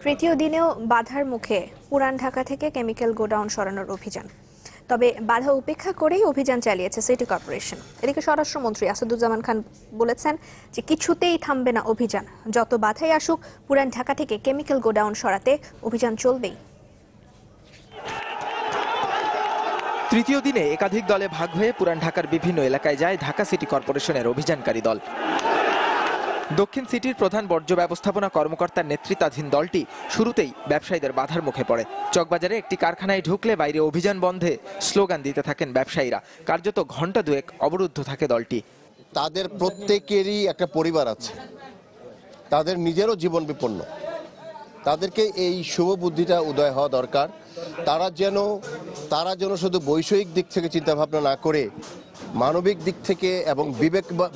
তৃতীয় দিনেও বাধার মুখে পুরান ঢাকা থেকে কেমিক্যাল গোডাউন সরানোর অভিযান। তবে বাধা উপেক্ষা করেই অভিযান চালিয়েছে সিটি কর্পোরেশন। এদিকে স্বরাষ্ট্রমন্ত্রী আসাদুজ্জামান খান বলেছেন যে কিছুতেই থামবে না অভিযান, যত বাধাই আসুক পুরান ঢাকা থেকে কেমিক্যাল গোডাউন সরাতে অভিযান চলবেই। তৃতীয় দিনে একাধিক দলে ভাগ হয়ে পুরান ঢাকার বিভিন্ন এলাকায় যায় ঢাকা সিটি কর্পোরেশনের অভিযানকারী দল। দক্ষিণ সিটির প্রধান বর্জ্য ব্যবস্থাপনা কর্মকর্তার নেতৃত্বাধীন দলটি শুরুতেই ব্যবসায়ীদের বাধার মুখে পড়ে। চকবাজারে একটি কারখানায় ঢুকলে বাইরে অভিযান বন্ধে স্লোগান দিতে থাকেন ব্যবসায়ীরা। কার্যত ঘণ্টা দুয়েক অবরুদ্ধ থাকে দলটি। তাদের প্রত্যেকেরই একটা পরিবার আছে, তাদের নিজেরও জীবন বিপন্ন। তাদেরকে এই শুভ বুদ্ধিটা উদয় হওয়া দরকার। তারা যেন শুধু বৈষয়িক দিক থেকে চিন্তা ভাবনা না করে মানবিক দিক থেকে এবং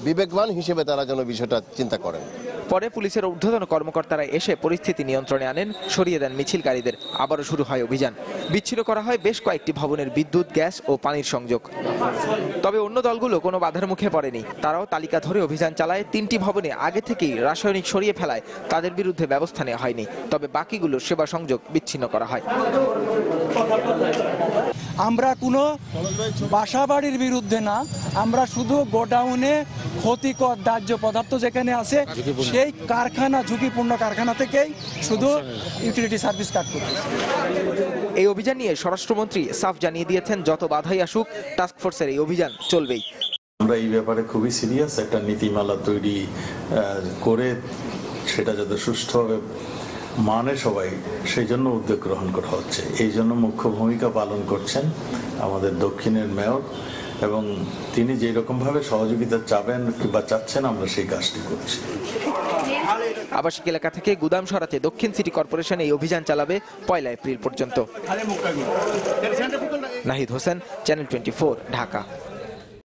বিবেকবান হিসেবে তারা যেন বিষয়টা চিন্তা করেন। পরে পুলিশের ঊর্ধ্বতন কর্মকর্তারা এসে পরিস্থিতি নিয়ন্ত্রণে আনেন, সরিয়ে দেন মিছিলকারীদের। আবারও শুরু হয় অভিযান। বিচ্ছিন্ন করা হয় বেশ কয়েকটি ভবনের বিদ্যুৎ, গ্যাস ও পানির সংযোগ। তবে অন্য দলগুলো কোনো বাধার মুখে পড়েনি। তারাও তালিকা ধরে অভিযান চালায়। 3টি ভবনে আগে থেকেই রাসায়নিক সরিয়ে ফেলায় তাদের বিরুদ্ধে ব্যবস্থা নেওয়া হয়নি। তবে বাকিগুলোর সেবা সংযোগ বিচ্ছিন্ন করা হয়। আমরা কোনো বাসাবাড়ির বিরুদ্ধে না, আমরা শুধু গোডাউনে ক্ষতিকর দাহ্য পদার্থ যেখানে আছে সেই কারখানা, ঝুঁকিপূর্ণ কারখানা থেকেই শুধু ইউটিলিটি সার্ভিস কাট করতে। এই অভিযান নিয়ে স্বরাষ্ট্রমন্ত্রী সাফ জানিয়ে দিয়েছেন, যত বাধাই আসুক টাস্কফোর্সের এই অভিযান চলবেই। আমরা এই ব্যাপারে খুবই সিরিয়াস, একটা নীতিমালা তৈরি করে সেটা যাতে সুষ্ঠুভাবে মানে সবাই, সেই জন্য উদ্যোগ গ্রহণ করা হচ্ছে। এই জন্য মুখ্য ভূমিকা পালন করছেন আমাদের দক্ষিণের মেয়র, এবং তিনি যে রকম ভাবে সহযোগিতা চাবেন কিংবা চাচ্ছেন, আমরা সেই কাজটি করছি। আবাসিক এলাকা থেকে গুদাম সরাতে দক্ষিণ সিটি কর্পোরেশন এই অভিযান চালাবে 1 এপ্রিল পর্যন্ত। নাহিদ হোসেন, চ্যানেল 24, ঢাকা।